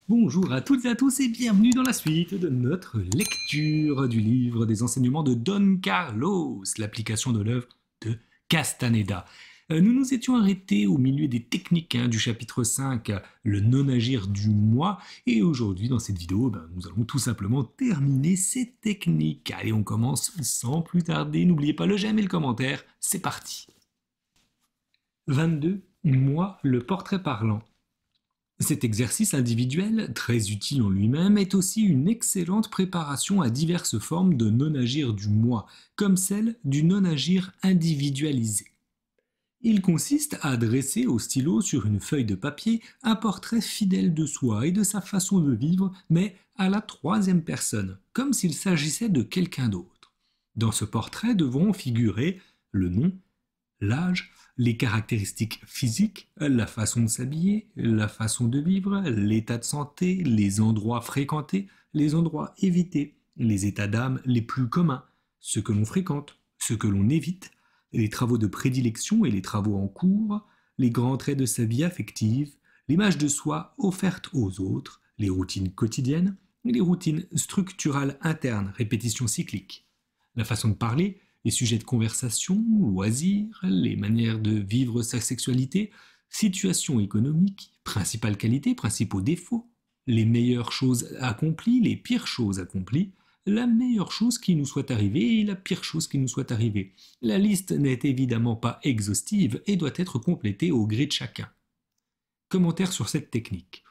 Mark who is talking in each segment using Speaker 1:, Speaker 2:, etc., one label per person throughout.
Speaker 1: Bonjour à toutes et à tous et bienvenue dans la suite de notre lecture du livre des enseignements de Don Carlos, l'application de l'œuvre de Castaneda. Nous nous étions arrêtés au milieu des techniques du chapitre 5, le non-agir du moi, et aujourd'hui dans cette vidéo, nous allons tout simplement terminer ces techniques. Allez, on commence sans plus tarder, n'oubliez pas le j'aime et le commentaire, c'est parti. 22. Moi, le portrait parlant. Cet exercice individuel, très utile en lui-même, est aussi une excellente préparation à diverses formes de non-agir du moi, comme celle du non-agir individualisé. Il consiste à dresser au stylo sur une feuille de papier un portrait fidèle de soi et de sa façon de vivre, mais à la troisième personne, comme s'il s'agissait de quelqu'un d'autre. Dans ce portrait devront figurer le nom, l'âge, les caractéristiques physiques, la façon de s'habiller, la façon de vivre, l'état de santé, les endroits fréquentés, les endroits évités, les états d'âme les plus communs, ceux que l'on fréquente, ceux que l'on évite, les travaux de prédilection et les travaux en cours, les grands traits de sa vie affective, l'image de soi offerte aux autres, les routines quotidiennes, les routines structurales internes, répétitions cycliques, la façon de parler, les sujets de conversation, loisirs, les manières de vivre sa sexualité, situation économique, principales qualités, principaux défauts, les meilleures choses accomplies, les pires choses accomplies, la meilleure chose qui nous soit arrivée et la pire chose qui nous soit arrivée. La liste n'est évidemment pas exhaustive et doit être complétée au gré de chacun. Commentaire sur cette technique.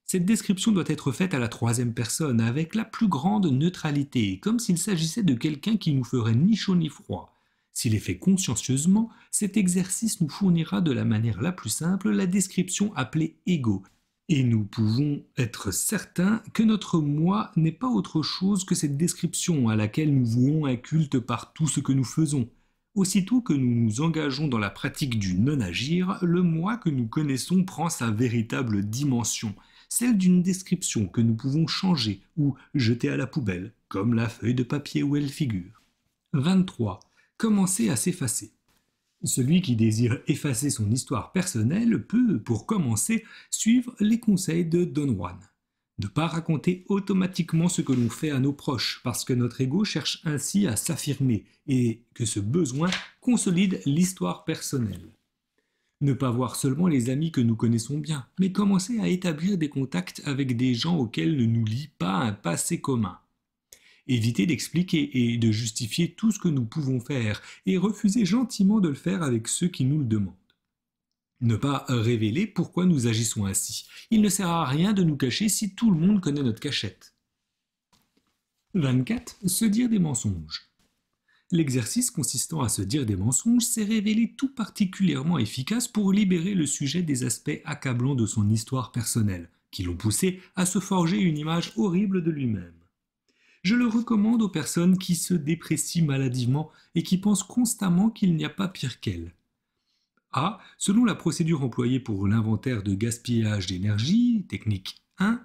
Speaker 1: Cette description doit être faite à la troisième personne, avec la plus grande neutralité, comme s'il s'agissait de quelqu'un qui nous ferait ni chaud ni froid. S'il est fait consciencieusement, cet exercice nous fournira de la manière la plus simple la description appelée ego, et nous pouvons être certains que notre moi n'est pas autre chose que cette description à laquelle nous vouons un culte par tout ce que nous faisons. Aussitôt que nous nous engageons dans la pratique du non-agir, le moi que nous connaissons prend sa véritable dimension, celle d'une description que nous pouvons changer ou jeter à la poubelle, comme la feuille de papier où elle figure. 23. Commencer à s'effacer. Celui qui désire effacer son histoire personnelle peut, pour commencer, suivre les conseils de Don Juan. Ne pas raconter automatiquement ce que l'on fait à nos proches, parce que notre ego cherche ainsi à s'affirmer et que ce besoin consolide l'histoire personnelle. Ne pas voir seulement les amis que nous connaissons bien, mais commencer à établir des contacts avec des gens auxquels ne nous lie pas un passé commun. Éviter d'expliquer et de justifier tout ce que nous pouvons faire, et refuser gentiment de le faire avec ceux qui nous le demandent. Ne pas révéler pourquoi nous agissons ainsi. Il ne sert à rien de nous cacher si tout le monde connaît notre cachette. 24. Se dire des mensonges. L'exercice consistant à se dire des mensonges s'est révélé tout particulièrement efficace pour libérer le sujet des aspects accablants de son histoire personnelle, qui l'ont poussé à se forger une image horrible de lui-même. Je le recommande aux personnes qui se déprécient maladivement et qui pensent constamment qu'il n'y a pas pire qu'elles. A. Selon la procédure employée pour l'inventaire de gaspillage d'énergie, technique 1,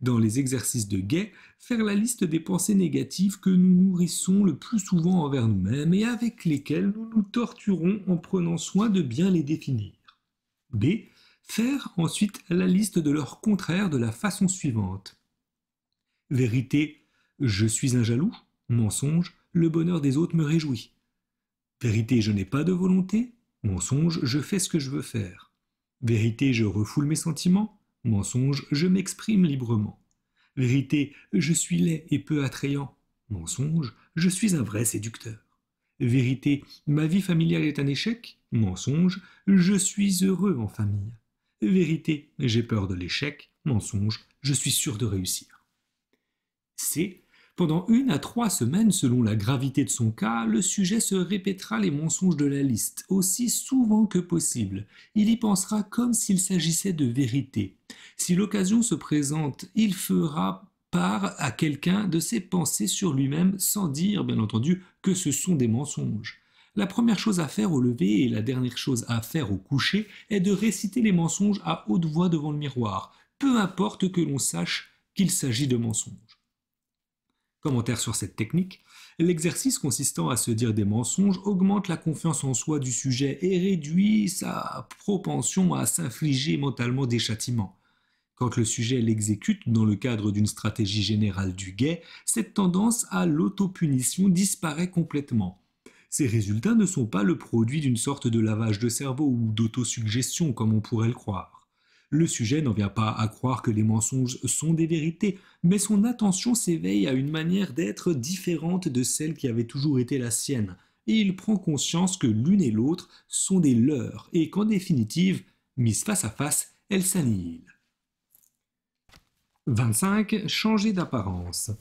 Speaker 1: dans les exercices de Gay, faire la liste des pensées négatives que nous nourrissons le plus souvent envers nous-mêmes et avec lesquelles nous nous torturons en prenant soin de bien les définir. B. Faire ensuite la liste de leurs contraires de la façon suivante. Vérité, je suis un jaloux. Mensonge, le bonheur des autres me réjouit. Vérité, je n'ai pas de volonté. Mensonge, je fais ce que je veux faire. Vérité, je refoule mes sentiments. Mensonge, je m'exprime librement. Vérité, je suis laid et peu attrayant. Mensonge, je suis un vrai séducteur. Vérité, ma vie familiale est un échec. Mensonge, je suis heureux en famille. Vérité, j'ai peur de l'échec. Mensonge, je suis sûr de réussir. C. Pendant 1 à 3 semaines, selon la gravité de son cas, le sujet se répétera les mensonges de la liste, aussi souvent que possible. Il y pensera comme s'il s'agissait de vérité. Si l'occasion se présente, il fera part à quelqu'un de ses pensées sur lui-même, sans dire, bien entendu, que ce sont des mensonges. La première chose à faire au lever et la dernière chose à faire au coucher est de réciter les mensonges à haute voix devant le miroir, peu importe que l'on sache qu'il s'agit de mensonges. Commentaire sur cette technique. L'exercice consistant à se dire des mensonges augmente la confiance en soi du sujet et réduit sa propension à s'infliger mentalement des châtiments. Quand le sujet l'exécute dans le cadre d'une stratégie générale du guet, cette tendance à l'autopunition disparaît complètement. Ces résultats ne sont pas le produit d'une sorte de lavage de cerveau ou d'autosuggestion comme on pourrait le croire. Le sujet n'en vient pas à croire que les mensonges sont des vérités, mais son attention s'éveille à une manière d'être différente de celle qui avait toujours été la sienne, et il prend conscience que l'une et l'autre sont des leurs, et qu'en définitive, mises face à face, elles s'annihilent. 25. Changer d'apparence.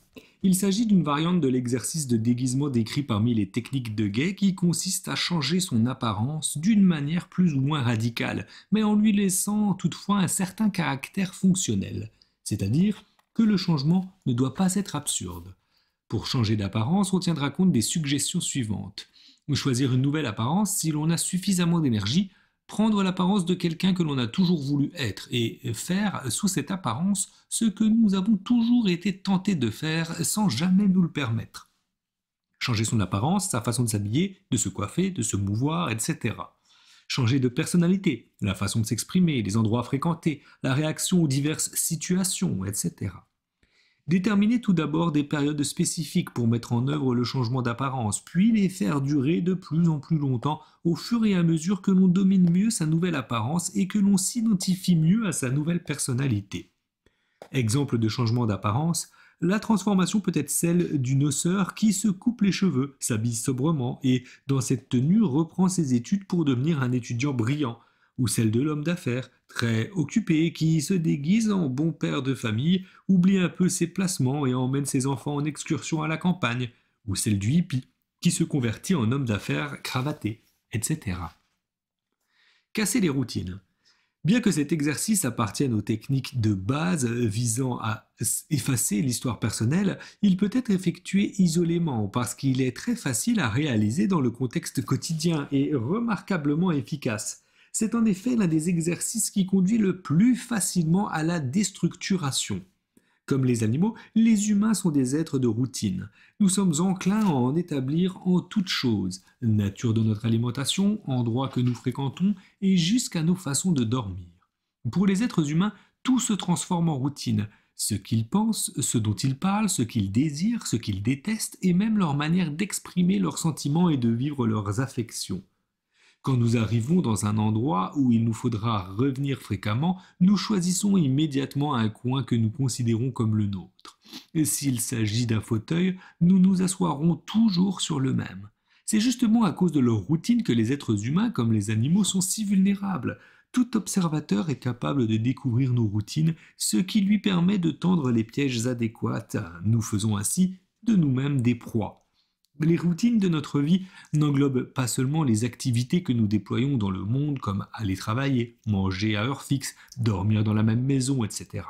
Speaker 1: Il s'agit d'une variante de l'exercice de déguisement décrit parmi les techniques de guet qui consiste à changer son apparence d'une manière plus ou moins radicale, mais en lui laissant toutefois un certain caractère fonctionnel, c'est-à-dire que le changement ne doit pas être absurde. Pour changer d'apparence, on tiendra compte des suggestions suivantes. Choisir une nouvelle apparence si l'on a suffisamment d'énergie, prendre l'apparence de quelqu'un que l'on a toujours voulu être et faire sous cette apparence ce que nous avons toujours été tentés de faire sans jamais nous le permettre. Changer son apparence, sa façon de s'habiller, de se coiffer, de se mouvoir, etc. Changer de personnalité, la façon de s'exprimer, les endroits fréquentés, la réaction aux diverses situations, etc. Déterminer tout d'abord des périodes spécifiques pour mettre en œuvre le changement d'apparence, puis les faire durer de plus en plus longtemps au fur et à mesure que l'on domine mieux sa nouvelle apparence et que l'on s'identifie mieux à sa nouvelle personnalité. Exemple de changement d'apparence, la transformation peut être celle d'une osseur qui se coupe les cheveux, s'habille sobrement et, dans cette tenue, reprend ses études pour devenir un étudiant brillant, ou celle de l'homme d'affaires, très occupé, qui se déguise en bon père de famille, oublie un peu ses placements et emmène ses enfants en excursion à la campagne, ou celle du hippie, qui se convertit en homme d'affaires cravaté, etc. Casser les routines. Bien que cet exercice appartienne aux techniques de base visant à effacer l'histoire personnelle, il peut être effectué isolément parce qu'il est très facile à réaliser dans le contexte quotidien et remarquablement efficace. C'est en effet l'un des exercices qui conduit le plus facilement à la déstructuration. Comme les animaux, les humains sont des êtres de routine. Nous sommes enclins à en établir en toutes choses, nature de notre alimentation, endroits que nous fréquentons et jusqu'à nos façons de dormir. Pour les êtres humains, tout se transforme en routine. Ce qu'ils pensent, ce dont ils parlent, ce qu'ils désirent, ce qu'ils détestent et même leur manière d'exprimer leurs sentiments et de vivre leurs affections. Quand nous arrivons dans un endroit où il nous faudra revenir fréquemment, nous choisissons immédiatement un coin que nous considérons comme le nôtre. Et s'il s'agit d'un fauteuil, nous nous assoirons toujours sur le même. C'est justement à cause de leur routine que les êtres humains, comme les animaux, sont si vulnérables. Tout observateur est capable de découvrir nos routines, ce qui lui permet de tendre les pièges adéquats. Nous faisons ainsi de nous-mêmes des proies. Les routines de notre vie n'englobent pas seulement les activités que nous déployons dans le monde comme aller travailler, manger à heure fixe, dormir dans la même maison, etc.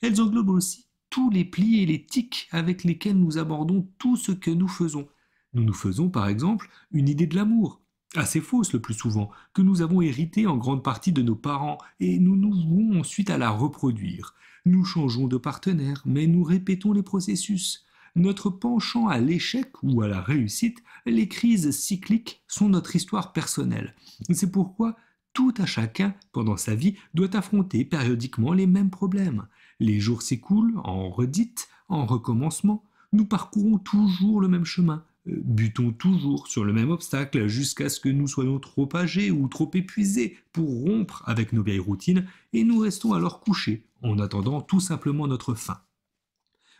Speaker 1: Elles englobent aussi tous les plis et les tics avec lesquels nous abordons tout ce que nous faisons. Nous nous faisons par exemple une idée de l'amour, assez fausse le plus souvent, que nous avons héritée en grande partie de nos parents et nous nous vouons ensuite à la reproduire. Nous changeons de partenaire, mais nous répétons les processus. Notre penchant à l'échec ou à la réussite, les crises cycliques sont notre histoire personnelle. C'est pourquoi tout à chacun, pendant sa vie, doit affronter périodiquement les mêmes problèmes. Les jours s'écoulent en redites, en recommencement. Nous parcourons toujours le même chemin, butons toujours sur le même obstacle jusqu'à ce que nous soyons trop âgés ou trop épuisés pour rompre avec nos vieilles routines et nous restons alors couchés en attendant tout simplement notre fin.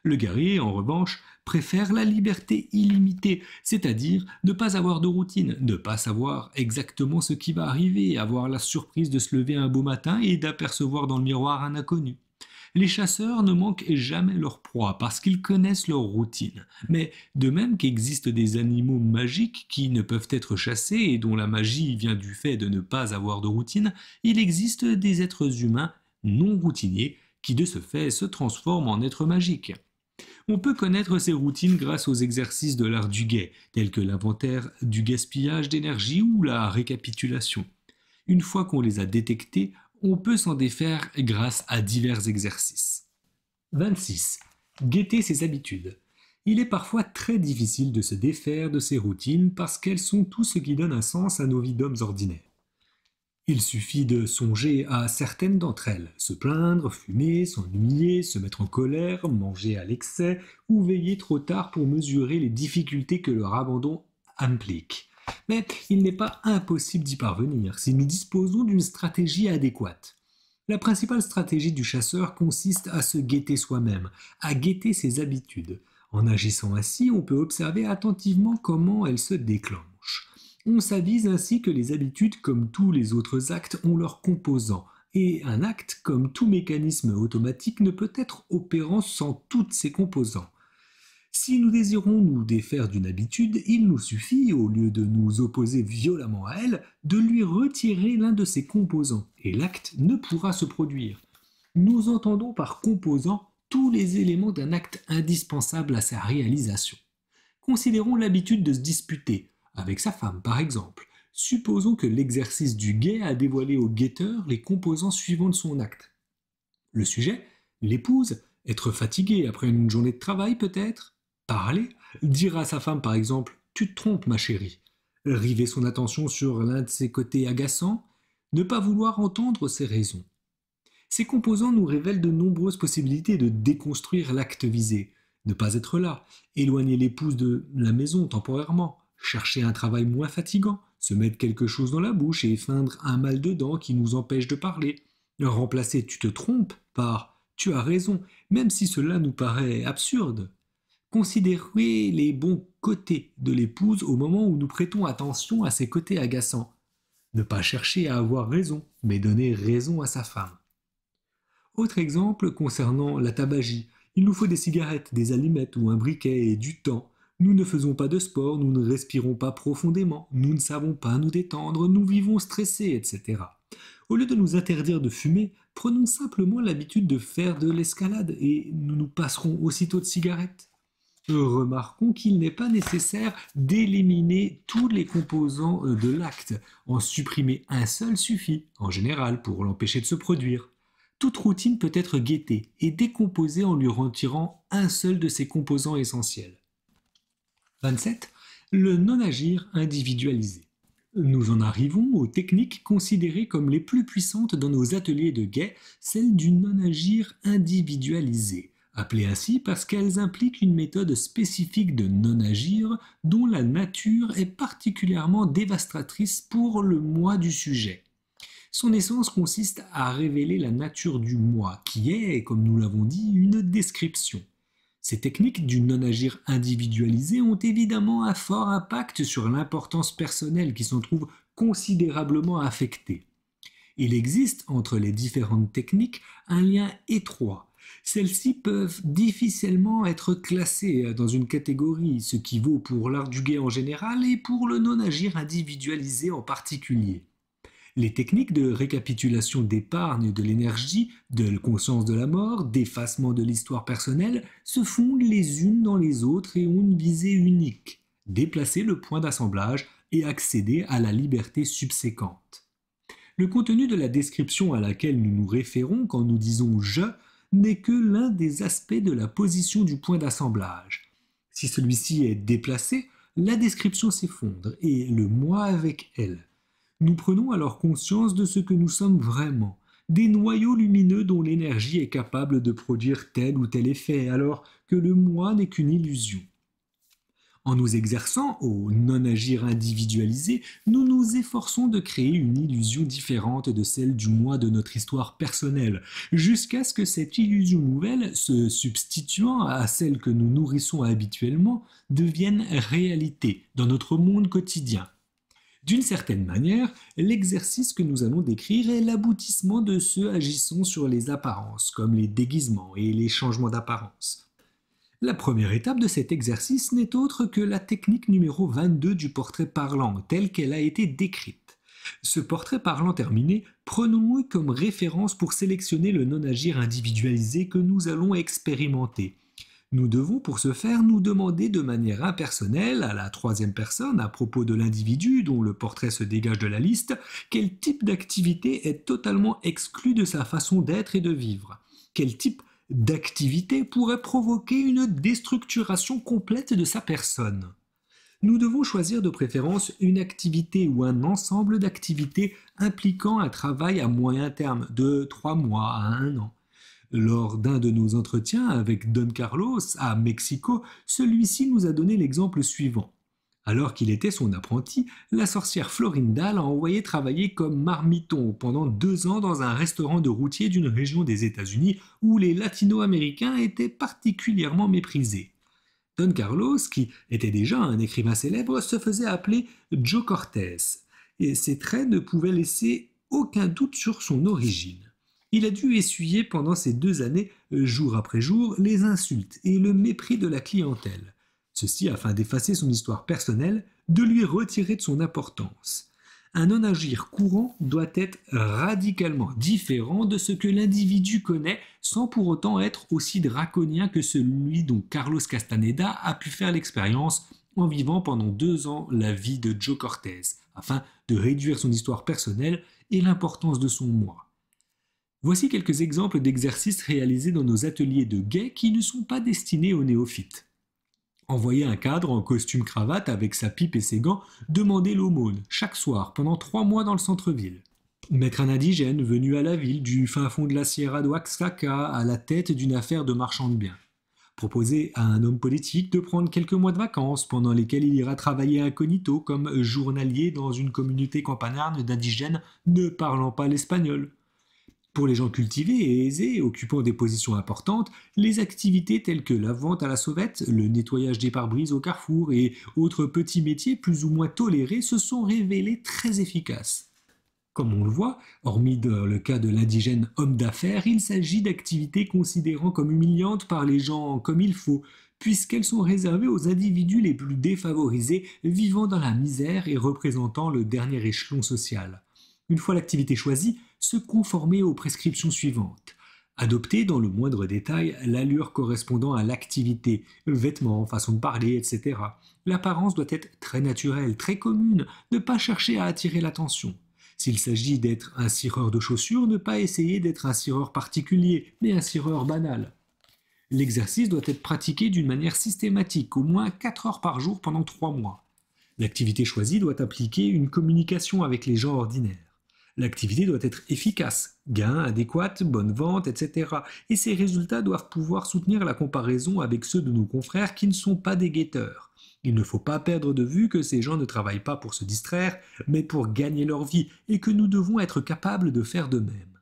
Speaker 1: Le guerrier, en revanche, préfère la liberté illimitée, c'est-à-dire ne pas avoir de routine, ne pas savoir exactement ce qui va arriver, avoir la surprise de se lever un beau matin et d'apercevoir dans le miroir un inconnu. Les chasseurs ne manquent jamais leur proie parce qu'ils connaissent leur routine. Mais de même qu'existent des animaux magiques qui ne peuvent être chassés et dont la magie vient du fait de ne pas avoir de routine, il existe des êtres humains non routiniers qui de ce fait se transforment en êtres magiques. On peut connaître ces routines grâce aux exercices de l'art du guet, tels que l'inventaire du gaspillage d'énergie ou la récapitulation. Une fois qu'on les a détectés, on peut s'en défaire grâce à divers exercices. 26. Guetter ses habitudes. Il est parfois très difficile de se défaire de ces routines parce qu'elles sont tout ce qui donne un sens à nos vies d'hommes ordinaires. Il suffit de songer à certaines d'entre elles, se plaindre, fumer, s'ennuyer, se mettre en colère, manger à l'excès ou veiller trop tard pour mesurer les difficultés que leur abandon implique. Mais il n'est pas impossible d'y parvenir si nous disposons d'une stratégie adéquate. La principale stratégie du chasseur consiste à se guetter soi-même, à guetter ses habitudes. En agissant ainsi, on peut observer attentivement comment elles se déclenchent. On s'avise ainsi que les habitudes, comme tous les autres actes, ont leurs composants, et un acte, comme tout mécanisme automatique, ne peut être opérant sans tous ses composants. Si nous désirons nous défaire d'une habitude, il nous suffit, au lieu de nous opposer violemment à elle, de lui retirer l'un de ses composants, et l'acte ne pourra se produire. Nous entendons par composants tous les éléments d'un acte indispensable à sa réalisation. Considérons l'habitude de se disputer, avec sa femme par exemple. Supposons que l'exercice du guet a dévoilé au guetteur les composants suivants de son acte. Le sujet, l'épouse, être fatiguée après une journée de travail peut-être, parler, dire à sa femme par exemple « tu te trompes ma chérie », river son attention sur l'un de ses côtés agaçants, ne pas vouloir entendre ses raisons. Ces composants nous révèlent de nombreuses possibilités de déconstruire l'acte visé, ne pas être là, éloigner l'épouse de la maison temporairement, chercher un travail moins fatigant, se mettre quelque chose dans la bouche et feindre un mal de dents qui nous empêche de parler, remplacer « tu te trompes » par « tu as raison », même si cela nous paraît absurde. Considérer les bons côtés de l'épouse au moment où nous prêtons attention à ses côtés agaçants. Ne pas chercher à avoir raison, mais donner raison à sa femme. Autre exemple concernant la tabagie. Il nous faut des cigarettes, des allumettes ou un briquet et du temps. Nous ne faisons pas de sport, nous ne respirons pas profondément, nous ne savons pas nous détendre, nous vivons stressés, etc. Au lieu de nous interdire de fumer, prenons simplement l'habitude de faire de l'escalade et nous nous passerons aussitôt de cigarettes. Remarquons qu'il n'est pas nécessaire d'éliminer tous les composants de l'acte. En supprimer un seul suffit, en général, pour l'empêcher de se produire. Toute routine peut être guettée et décomposée en lui retirant un seul de ses composants essentiels. 27. Le non-agir individualisé. Nous en arrivons aux techniques considérées comme les plus puissantes dans nos ateliers de guet, celles du non-agir individualisé, appelées ainsi parce qu'elles impliquent une méthode spécifique de non-agir dont la nature est particulièrement dévastatrice pour le moi du sujet. Son essence consiste à révéler la nature du moi, qui est, comme nous l'avons dit, une description. Ces techniques du non-agir individualisé ont évidemment un fort impact sur l'importance personnelle qui s'en trouve considérablement affectée. Il existe entre les différentes techniques un lien étroit. Celles-ci peuvent difficilement être classées dans une catégorie, ce qui vaut pour l'art du guet en général et pour le non-agir individualisé en particulier. Les techniques de récapitulation d'épargne de l'énergie, de conscience de la mort, d'effacement de l'histoire personnelle se fondent les unes dans les autres et ont une visée unique, déplacer le point d'assemblage et accéder à la liberté subséquente. Le contenu de la description à laquelle nous nous référons quand nous disons « je » n'est que l'un des aspects de la position du point d'assemblage. Si celui-ci est déplacé, la description s'effondre et le moi avec elle. Nous prenons alors conscience de ce que nous sommes vraiment, des noyaux lumineux dont l'énergie est capable de produire tel ou tel effet, alors que le moi n'est qu'une illusion. En nous exerçant au non-agir individualisé, nous nous efforçons de créer une illusion différente de celle du moi de notre histoire personnelle, jusqu'à ce que cette illusion nouvelle, se substituant à celle que nous nourrissons habituellement, devienne réalité dans notre monde quotidien. D'une certaine manière, l'exercice que nous allons décrire est l'aboutissement de ceux agissant sur les apparences, comme les déguisements et les changements d'apparence. La première étape de cet exercice n'est autre que la technique numéro 22 du portrait parlant, telle qu'elle a été décrite. Ce portrait parlant terminé, prenons-le comme référence pour sélectionner le non-agir individualisé que nous allons expérimenter. Nous devons pour ce faire nous demander de manière impersonnelle, à la troisième personne, à propos de l'individu dont le portrait se dégage de la liste, quel type d'activité est totalement exclu de sa façon d'être et de vivre. Quel type d'activité pourrait provoquer une déstructuration complète de sa personne. Nous devons choisir de préférence une activité ou un ensemble d'activités impliquant un travail à moyen terme, de 3 mois à 1 an. Lors d'un de nos entretiens avec Don Carlos à Mexico, celui-ci nous a donné l'exemple suivant. Alors qu'il était son apprenti, la sorcière Florinda l'a envoyé travailler comme marmiton pendant 2 ans dans un restaurant de routier d'une région des États-Unis où les latino-américains étaient particulièrement méprisés. Don Carlos, qui était déjà un écrivain célèbre, se faisait appeler Joe Cortez, et ses traits ne pouvaient laisser aucun doute sur son origine. Il a dû essuyer pendant ces 2 années, jour après jour, les insultes et le mépris de la clientèle. Ceci afin d'effacer son histoire personnelle, de lui retirer de son importance. Un non-agir courant doit être radicalement différent de ce que l'individu connaît sans pour autant être aussi draconien que celui dont Carlos Castaneda a pu faire l'expérience en vivant pendant 2 ans la vie de Joe Cortez, afin de réduire son histoire personnelle et l'importance de son moi. Voici quelques exemples d'exercices réalisés dans nos ateliers de guet qui ne sont pas destinés aux néophytes. Envoyer un cadre en costume-cravate avec sa pipe et ses gants demander l'aumône chaque soir pendant 3 mois dans le centre-ville. Mettre un indigène venu à la ville du fin fond de la Sierra d'Oaxaca à la tête d'une affaire de marchand de biens. Proposer à un homme politique de prendre quelques mois de vacances pendant lesquels il ira travailler incognito comme journalier dans une communauté campagnarde d'indigènes ne parlant pas l'espagnol. Pour les gens cultivés et aisés, occupant des positions importantes, les activités telles que la vente à la sauvette, le nettoyage des pare-brises au carrefour et autres petits métiers plus ou moins tolérés se sont révélés très efficaces. Comme on le voit, hormis dans le cas de l'indigène homme d'affaires, il s'agit d'activités considérées comme humiliantes par les gens comme il faut, puisqu'elles sont réservées aux individus les plus défavorisés, vivant dans la misère et représentant le dernier échelon social. Une fois l'activité choisie, se conformer aux prescriptions suivantes. Adopter dans le moindre détail l'allure correspondant à l'activité, vêtements, façon de parler, etc. L'apparence doit être très naturelle, très commune, ne pas chercher à attirer l'attention. S'il s'agit d'être un cireur de chaussures, ne pas essayer d'être un cireur particulier, mais un cireur banal. L'exercice doit être pratiqué d'une manière systématique, au moins 4 heures par jour pendant 3 mois. L'activité choisie doit impliquer une communication avec les gens ordinaires. L'activité doit être efficace, gain adéquat, bonne vente, etc. Et ces résultats doivent pouvoir soutenir la comparaison avec ceux de nos confrères qui ne sont pas des guetteurs. Il ne faut pas perdre de vue que ces gens ne travaillent pas pour se distraire, mais pour gagner leur vie, et que nous devons être capables de faire de même.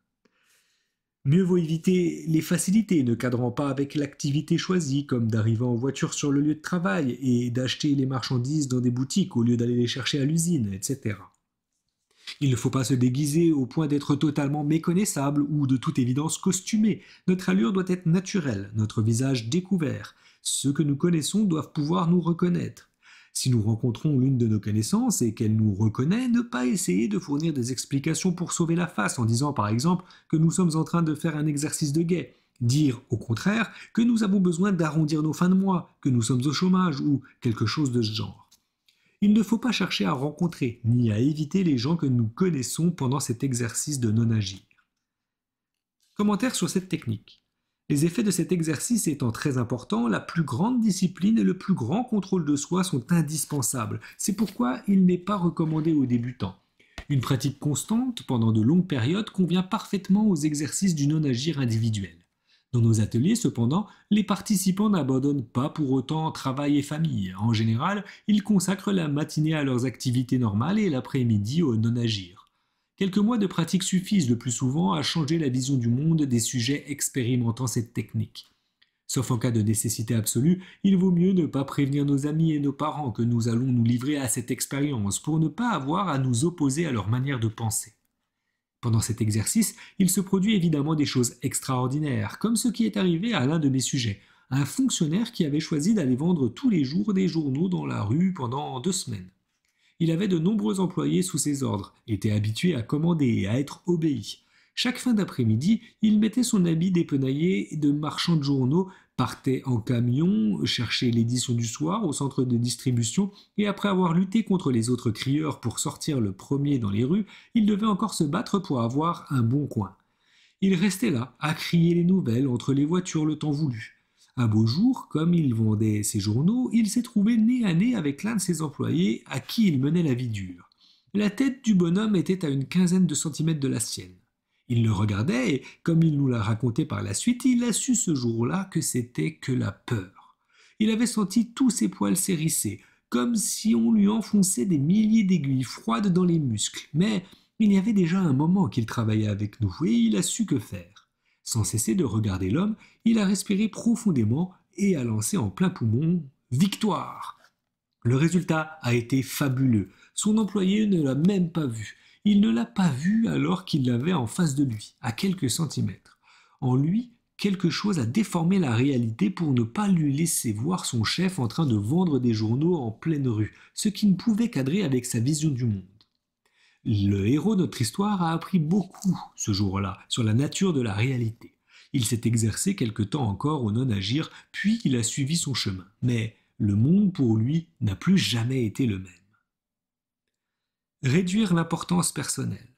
Speaker 1: Mieux vaut éviter les facilités ne cadrant pas avec l'activité choisie, comme d'arriver en voiture sur le lieu de travail et d'acheter les marchandises dans des boutiques au lieu d'aller les chercher à l'usine, etc. Il ne faut pas se déguiser au point d'être totalement méconnaissable ou de toute évidence costumé. Notre allure doit être naturelle, notre visage découvert. Ceux que nous connaissons doivent pouvoir nous reconnaître. Si nous rencontrons l'une de nos connaissances et qu'elle nous reconnaît, ne pas essayer de fournir des explications pour sauver la face en disant par exemple que nous sommes en train de faire un exercice de guet. Dire au contraire que nous avons besoin d'arrondir nos fins de mois, que nous sommes au chômage ou quelque chose de ce genre. Il ne faut pas chercher à rencontrer ni à éviter les gens que nous connaissons pendant cet exercice de non-agir. Commentaire sur cette technique. Les effets de cet exercice étant très importants, la plus grande discipline et le plus grand contrôle de soi sont indispensables. C'est pourquoi il n'est pas recommandé aux débutants. Une pratique constante pendant de longues périodes convient parfaitement aux exercices du non-agir individuel. Dans nos ateliers, cependant, les participants n'abandonnent pas pour autant travail et famille. En général, ils consacrent la matinée à leurs activités normales et l'après-midi au non-agir. Quelques mois de pratique suffisent le plus souvent à changer la vision du monde des sujets expérimentant cette technique. Sauf en cas de nécessité absolue, il vaut mieux ne pas prévenir nos amis et nos parents que nous allons nous livrer à cette expérience pour ne pas avoir à nous opposer à leur manière de penser. Pendant cet exercice, il se produit évidemment des choses extraordinaires, comme ce qui est arrivé à l'un de mes sujets, un fonctionnaire qui avait choisi d'aller vendre tous les jours des journaux dans la rue pendant 2 semaines. Il avait de nombreux employés sous ses ordres, était habitué à commander et à être obéi. Chaque fin d'après-midi, il mettait son habit dépenaillé de marchand de journaux, partait en camion, cherchait l'édition du soir au centre de distribution, et après avoir lutté contre les autres crieurs pour sortir le premier dans les rues, il devait encore se battre pour avoir un bon coin. Il restait là, à crier les nouvelles entre les voitures le temps voulu. Un beau jour, comme il vendait ses journaux, il s'est trouvé nez à nez avec l'un de ses employés à qui il menait la vie dure. La tête du bonhomme était à une quinzaine de centimètres de la sienne. Il le regardait et, comme il nous l'a raconté par la suite, il a su ce jour-là que c'était que la peur. Il avait senti tous ses poils s'hérisser, comme si on lui enfonçait des milliers d'aiguilles froides dans les muscles. Mais il y avait déjà un moment qu'il travaillait avec nous et il a su que faire. Sans cesser de regarder l'homme, il a respiré profondément et a lancé en plein poumon « Victoire !» Le résultat a été fabuleux. Son employé ne l'a même pas vu. Il ne l'a pas vu alors qu'il l'avait en face de lui, à quelques centimètres. En lui, quelque chose a déformé la réalité pour ne pas lui laisser voir son chef en train de vendre des journaux en pleine rue, ce qui ne pouvait cadrer avec sa vision du monde. Le héros de notre histoire a appris beaucoup ce jour-là sur la nature de la réalité. Il s'est exercé quelque temps encore au non-agir, puis il a suivi son chemin. Mais le monde pour lui n'a plus jamais été le même. Réduire l'importance personnelle.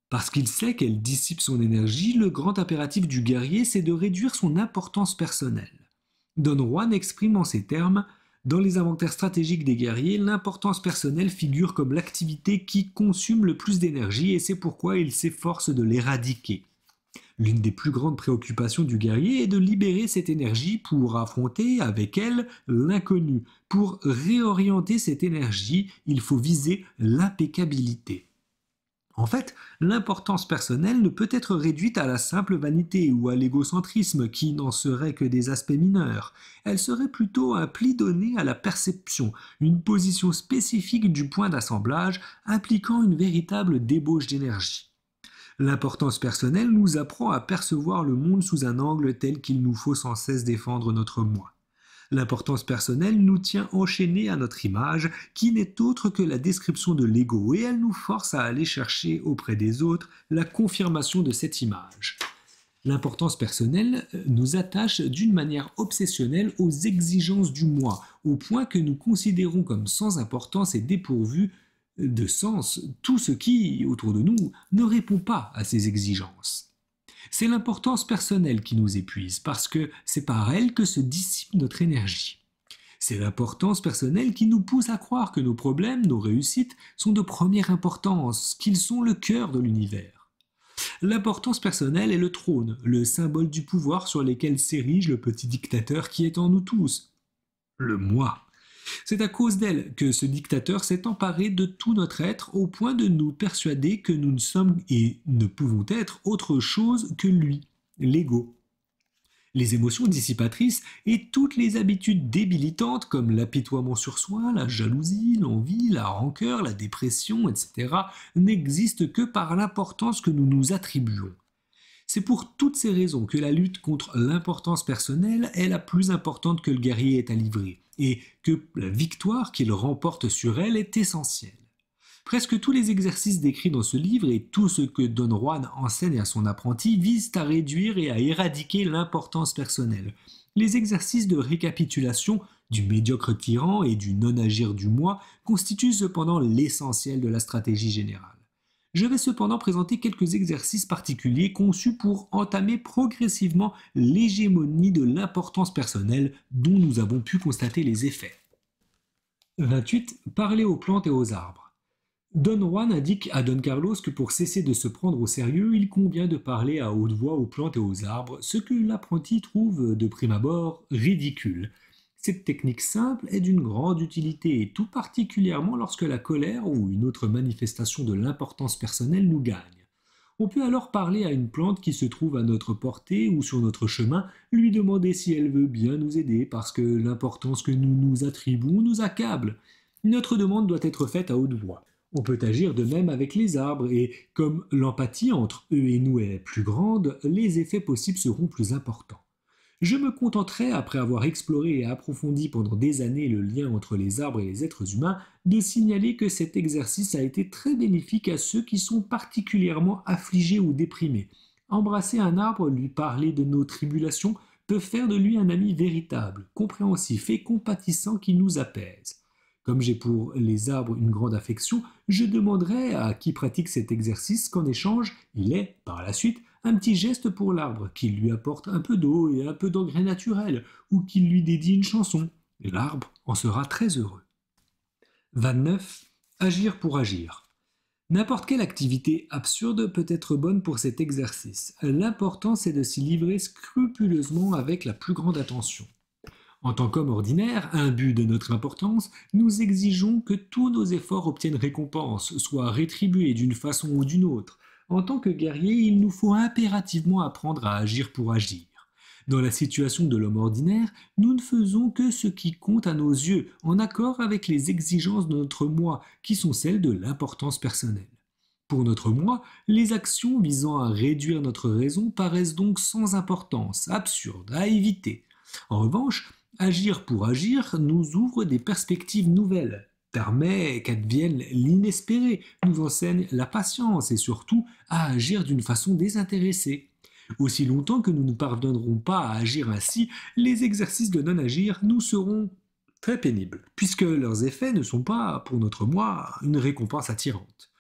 Speaker 1: Parce qu'il sait qu'elle dissipe son énergie, le grand impératif du guerrier, c'est de réduire son importance personnelle. Don Juan exprime en ces termes: dans les inventaires stratégiques des guerriers, l'importance personnelle figure comme l'activité qui consomme le plus d'énergie et c'est pourquoi il s'efforce de l'éradiquer. L'une des plus grandes préoccupations du guerrier est de libérer cette énergie pour affronter avec elle l'inconnu. Pour réorienter cette énergie, il faut viser l'impeccabilité. En fait, l'importance personnelle ne peut être réduite à la simple vanité ou à l'égocentrisme qui n'en serait que des aspects mineurs. Elle serait plutôt un pli donné à la perception, une position spécifique du point d'assemblage impliquant une véritable débauche d'énergie. L'importance personnelle nous apprend à percevoir le monde sous un angle tel qu'il nous faut sans cesse défendre notre moi. L'importance personnelle nous tient enchaînés à notre image, qui n'est autre que la description de l'ego, et elle nous force à aller chercher auprès des autres la confirmation de cette image. L'importance personnelle nous attache d'une manière obsessionnelle aux exigences du moi, au point que nous considérons comme sans importance et dépourvu de sens tout ce qui, autour de nous, ne répond pas à ces exigences. C'est l'importance personnelle qui nous épuise, parce que c'est par elle que se dissipe notre énergie. C'est l'importance personnelle qui nous pousse à croire que nos problèmes, nos réussites, sont de première importance, qu'ils sont le cœur de l'univers. L'importance personnelle est le trône, le symbole du pouvoir sur lequel s'érige le petit dictateur qui est en nous tous, le moi. C'est à cause d'elle que ce dictateur s'est emparé de tout notre être au point de nous persuader que nous ne sommes et ne pouvons être autre chose que lui, l'ego. Les émotions dissipatrices et toutes les habitudes débilitantes comme l'apitoiement sur soi, la jalousie, l'envie, la rancœur, la dépression, etc. n'existent que par l'importance que nous nous attribuons. C'est pour toutes ces raisons que la lutte contre l'importance personnelle est la plus importante que le guerrier ait à livrer, et que la victoire qu'il remporte sur elle est essentielle. Presque tous les exercices décrits dans ce livre et tout ce que Don Juan enseigne à son apprenti visent à réduire et à éradiquer l'importance personnelle. Les exercices de récapitulation du médiocre tyran et du non-agir du moi constituent cependant l'essentiel de la stratégie générale. Je vais cependant présenter quelques exercices particuliers conçus pour entamer progressivement l'hégémonie de l'importance personnelle dont nous avons pu constater les effets. 28. Parler aux plantes et aux arbres. Don Juan indique à Don Carlos que pour cesser de se prendre au sérieux, il convient de parler à haute voix aux plantes et aux arbres, ce que l'apprenti trouve de prime abord ridicule. Cette technique simple est d'une grande utilité, et tout particulièrement lorsque la colère ou une autre manifestation de l'importance personnelle nous gagne. On peut alors parler à une plante qui se trouve à notre portée ou sur notre chemin, lui demander si elle veut bien nous aider parce que l'importance que nous nous attribuons nous accable. Notre demande doit être faite à haute voix. On peut agir de même avec les arbres et, comme l'empathie entre eux et nous est plus grande, les effets possibles seront plus importants. Je me contenterai, après avoir exploré et approfondi pendant des années le lien entre les arbres et les êtres humains, de signaler que cet exercice a été très bénéfique à ceux qui sont particulièrement affligés ou déprimés. Embrasser un arbre, lui parler de nos tribulations, peut faire de lui un ami véritable, compréhensif et compatissant qui nous apaise. Comme j'ai pour les arbres une grande affection, je demanderai à qui pratique cet exercice qu'en échange, il ait, par la suite, un petit geste pour l'arbre, qu'il lui apporte un peu d'eau et un peu d'engrais naturel, ou qu'il lui dédie une chanson. Et l'arbre en sera très heureux. 29. Agir pour agir. N'importe quelle activité absurde peut être bonne pour cet exercice. L'important, c'est de s'y livrer scrupuleusement avec la plus grande attention. En tant qu'homme ordinaire, imbu de notre importance, nous exigeons que tous nos efforts obtiennent récompense, soient rétribués d'une façon ou d'une autre. En tant que guerrier, il nous faut impérativement apprendre à agir pour agir. Dans la situation de l'homme ordinaire, nous ne faisons que ce qui compte à nos yeux, en accord avec les exigences de notre moi, qui sont celles de l'importance personnelle. Pour notre moi, les actions visant à réduire notre raison paraissent donc sans importance, absurdes, à éviter. En revanche, agir pour agir nous ouvre des perspectives nouvelles, permet qu'advienne l'inespéré, nous enseigne la patience et surtout à agir d'une façon désintéressée. Aussi longtemps que nous ne parviendrons pas à agir ainsi, les exercices de non-agir nous seront très pénibles, puisque leurs effets ne sont pas, pour notre moi, une récompense attirante.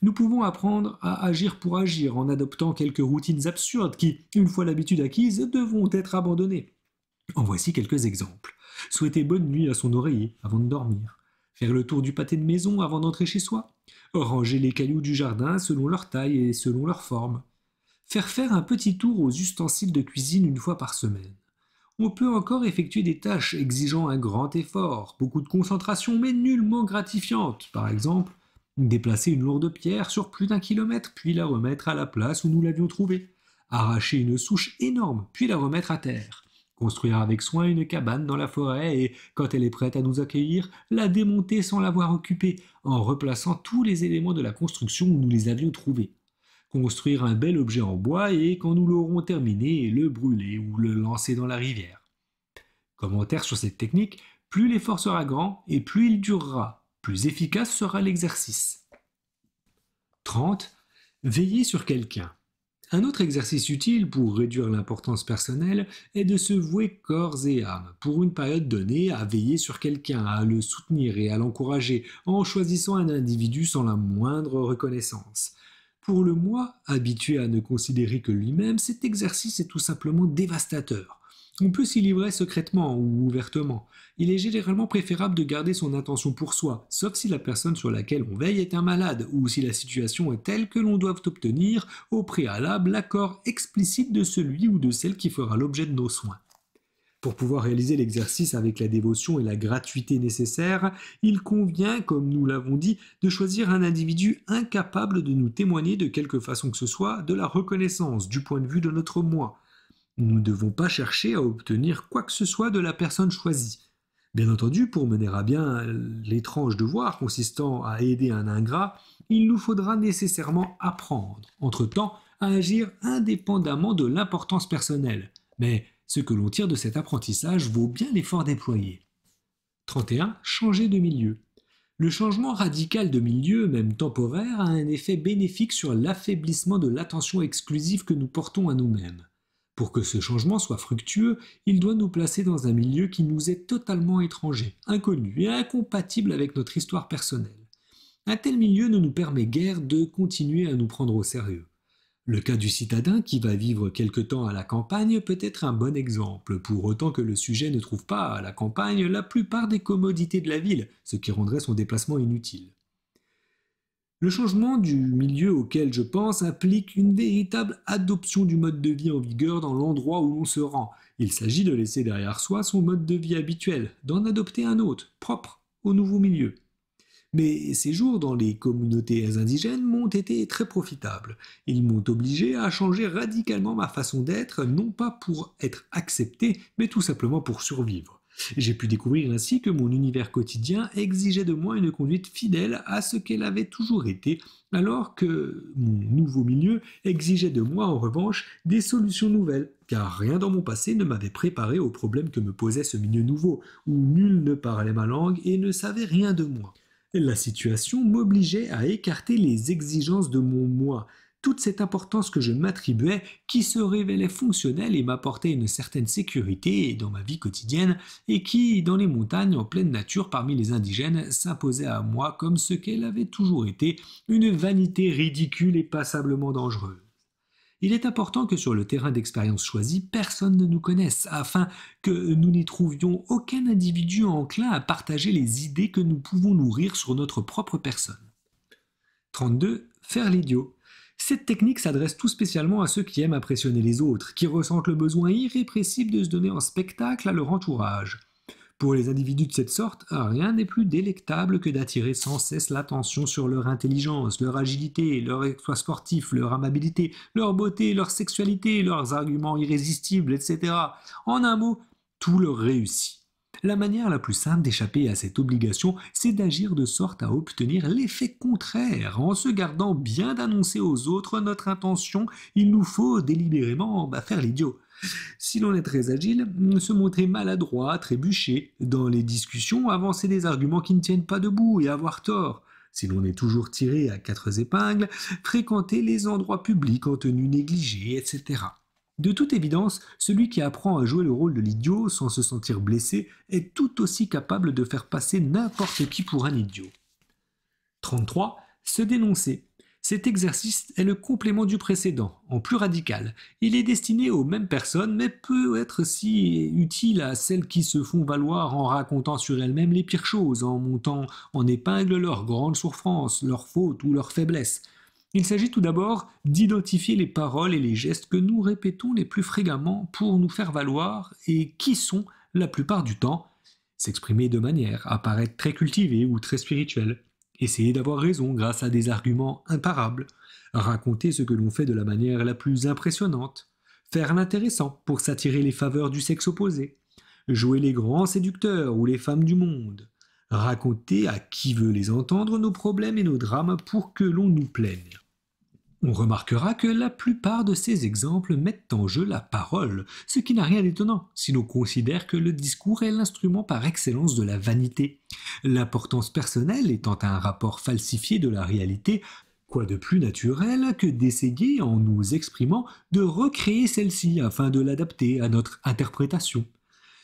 Speaker 1: Nous pouvons apprendre à agir pour agir en adoptant quelques routines absurdes qui, une fois l'habitude acquise, devront être abandonnées. En voici quelques exemples. Souhaiter bonne nuit à son oreiller avant de dormir. Faire le tour du pâté de maison avant d'entrer chez soi. Ranger les cailloux du jardin selon leur taille et selon leur forme. Faire un petit tour aux ustensiles de cuisine une fois par semaine. On peut encore effectuer des tâches exigeant un grand effort, beaucoup de concentration mais nullement gratifiantes. Par exemple, déplacer une lourde pierre sur plus d'1 kilomètre puis la remettre à la place où nous l'avions trouvée. Arracher une souche énorme puis la remettre à terre. Construire avec soin une cabane dans la forêt et, quand elle est prête à nous accueillir, la démonter sans l'avoir occupée, en replaçant tous les éléments de la construction où nous les avions trouvés. Construire un bel objet en bois et, quand nous l'aurons terminé, le brûler ou le lancer dans la rivière. Commentaire sur cette technique, plus l'effort sera grand et plus il durera, plus efficace sera l'exercice. 30. Veiller sur quelqu'un. Un autre exercice utile pour réduire l'importance personnelle est de se vouer corps et âme, pour une période donnée, à veiller sur quelqu'un, à le soutenir et à l'encourager, en choisissant un individu sans la moindre reconnaissance. Pour le moi, habitué à ne considérer que lui-même, cet exercice est tout simplement dévastateur. On peut s'y livrer secrètement ou ouvertement. Il est généralement préférable de garder son intention pour soi, sauf si la personne sur laquelle on veille est un malade, ou si la situation est telle que l'on doit obtenir au préalable l'accord explicite de celui ou de celle qui fera l'objet de nos soins. Pour pouvoir réaliser l'exercice avec la dévotion et la gratuité nécessaires, il convient, comme nous l'avons dit, de choisir un individu incapable de nous témoigner de quelque façon que ce soit de la reconnaissance du point de vue de notre moi. Nous ne devons pas chercher à obtenir quoi que ce soit de la personne choisie. Bien entendu, pour mener à bien l'étrange devoir consistant à aider un ingrat, il nous faudra nécessairement apprendre, entre-temps, à agir indépendamment de l'importance personnelle. Mais ce que l'on tire de cet apprentissage vaut bien l'effort déployé. 31. Changer de milieu. Le changement radical de milieu, même temporaire, a un effet bénéfique sur l'affaiblissement de l'attention exclusive que nous portons à nous-mêmes. Pour que ce changement soit fructueux, il doit nous placer dans un milieu qui nous est totalement étranger, inconnu et incompatible avec notre histoire personnelle. Un tel milieu ne nous permet guère de continuer à nous prendre au sérieux. Le cas du citadin qui va vivre quelque temps à la campagne peut être un bon exemple, pour autant que le sujet ne trouve pas à la campagne la plupart des commodités de la ville, ce qui rendrait son déplacement inutile. Le changement du milieu auquel je pense implique une véritable adoption du mode de vie en vigueur dans l'endroit où l'on se rend. Il s'agit de laisser derrière soi son mode de vie habituel, d'en adopter un autre, propre au nouveau milieu. Mes séjours dans les communautés indigènes m'ont été très profitables. Ils m'ont obligé à changer radicalement ma façon d'être, non pas pour être accepté, mais tout simplement pour survivre. J'ai pu découvrir ainsi que mon univers quotidien exigeait de moi une conduite fidèle à ce qu'elle avait toujours été, alors que mon nouveau milieu exigeait de moi en revanche des solutions nouvelles, car rien dans mon passé ne m'avait préparé aux problèmes que me posait ce milieu nouveau, où nul ne parlait ma langue et ne savait rien de moi. La situation m'obligeait à écarter les exigences de mon moi, toute cette importance que je m'attribuais, qui se révélait fonctionnelle et m'apportait une certaine sécurité dans ma vie quotidienne, et qui, dans les montagnes en pleine nature parmi les indigènes, s'imposait à moi comme ce qu'elle avait toujours été, une vanité ridicule et passablement dangereuse. Il est important que sur le terrain d'expérience choisi, personne ne nous connaisse, afin que nous n'y trouvions aucun individu enclin à partager les idées que nous pouvons nourrir sur notre propre personne. 32. Faire l'idiot. Cette technique s'adresse tout spécialement à ceux qui aiment impressionner les autres, qui ressentent le besoin irrépressible de se donner en spectacle à leur entourage. Pour les individus de cette sorte, rien n'est plus délectable que d'attirer sans cesse l'attention sur leur intelligence, leur agilité, leur exploit sportif, leur amabilité, leur beauté, leur sexualité, leurs arguments irrésistibles, etc. En un mot, tout leur réussit. La manière la plus simple d'échapper à cette obligation, c'est d'agir de sorte à obtenir l'effet contraire. En se gardant bien d'annoncer aux autres notre intention, il nous faut délibérément faire l'idiot. Si l'on est très agile, se montrer maladroit, trébucher dans les discussions, avancer des arguments qui ne tiennent pas debout et avoir tort. Si l'on est toujours tiré à quatre épingles, fréquenter les endroits publics en tenue négligée, etc. De toute évidence, celui qui apprend à jouer le rôle de l'idiot sans se sentir blessé est tout aussi capable de faire passer n'importe qui pour un idiot. 33. Se dénoncer. Cet exercice est le complément du précédent, en plus radical. Il est destiné aux mêmes personnes, mais peut être si utile à celles qui se font valoir en racontant sur elles-mêmes les pires choses, en montant en épingle leurs grandes souffrances, leurs fautes ou leurs faiblesses. Il s'agit tout d'abord d'identifier les paroles et les gestes que nous répétons les plus fréquemment pour nous faire valoir et qui sont, la plupart du temps, s'exprimer de manière à paraître très cultivée ou très spirituelle. Essayer d'avoir raison grâce à des arguments imparables, raconter ce que l'on fait de la manière la plus impressionnante, faire l'intéressant pour s'attirer les faveurs du sexe opposé, jouer les grands séducteurs ou les femmes du monde, raconter à qui veut les entendre nos problèmes et nos drames pour que l'on nous plaigne. On remarquera que la plupart de ces exemples mettent en jeu la parole, ce qui n'a rien d'étonnant si l'on considère que le discours est l'instrument par excellence de la vanité. L'importance personnelle étant un rapport falsifié de la réalité, quoi de plus naturel que d'essayer, en nous exprimant, de recréer celle-ci afin de l'adapter à notre interprétation.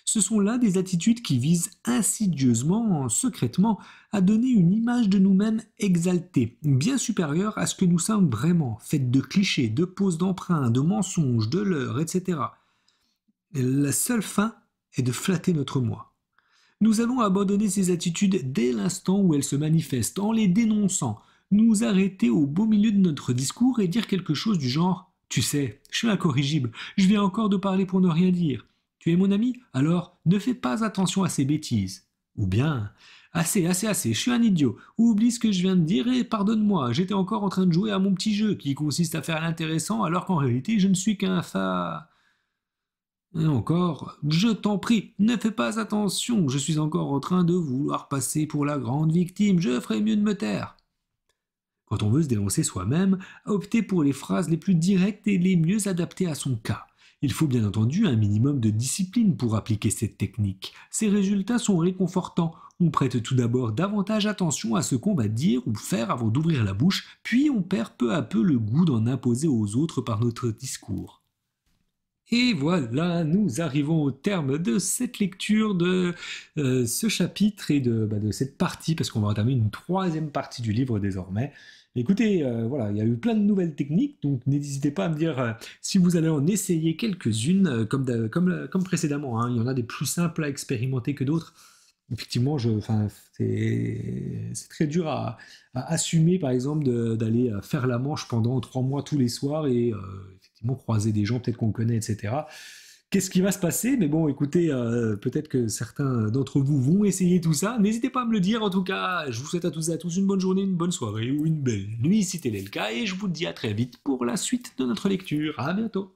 Speaker 1: Ce sont là des attitudes qui visent insidieusement, secrètement, à donner une image de nous-mêmes exaltée, bien supérieure à ce que nous sommes vraiment, faite de clichés, de poses d'emprunt, de mensonges, de leurres, etc. La seule fin est de flatter notre moi. Nous allons abandonner ces attitudes dès l'instant où elles se manifestent, en les dénonçant, nous arrêter au beau milieu de notre discours et dire quelque chose du genre « Tu sais, je suis incorrigible, je viens encore de parler pour ne rien dire. Tu es mon ami? Alors ne fais pas attention à ces bêtises. » Ou bien « Assez, je suis un idiot. Oublie ce que je viens de dire et pardonne-moi, j'étais encore en train de jouer à mon petit jeu qui consiste à faire l'intéressant alors qu'en réalité je ne suis qu'un Et encore, je t'en prie, ne fais pas attention, je suis encore en train de vouloir passer pour la grande victime, je ferais mieux de me taire. » Quand on veut se dénoncer soi-même, optez pour les phrases les plus directes et les mieux adaptées à son cas. Il faut bien entendu un minimum de discipline pour appliquer cette technique. Ses résultats sont réconfortants. On prête tout d'abord davantage attention à ce qu'on va dire ou faire avant d'ouvrir la bouche, puis on perd peu à peu le goût d'en imposer aux autres par notre discours. Et voilà, nous arrivons au terme de cette lecture de ce chapitre et de cette partie, parce qu'on va entamer une troisième partie du livre désormais. Écoutez, voilà, il y a eu plein de nouvelles techniques, donc n'hésitez pas à me dire si vous allez en essayer quelques-unes, comme précédemment, hein, il y en a des plus simples à expérimenter que d'autres. Effectivement, c'est très dur à assumer, par exemple, d'aller faire la manche pendant 3 mois tous les soirs et effectivement croiser des gens peut-être qu'on connaît, etc. Qu'est-ce qui va se passer? Mais bon, écoutez, peut-être que certains d'entre vous vont essayer tout ça. N'hésitez pas à me le dire. En tout cas, je vous souhaite à tous et à tous une bonne journée, une bonne soirée ou une belle nuit si tel est le cas. Et je vous dis à très vite pour la suite de notre lecture. À bientôt.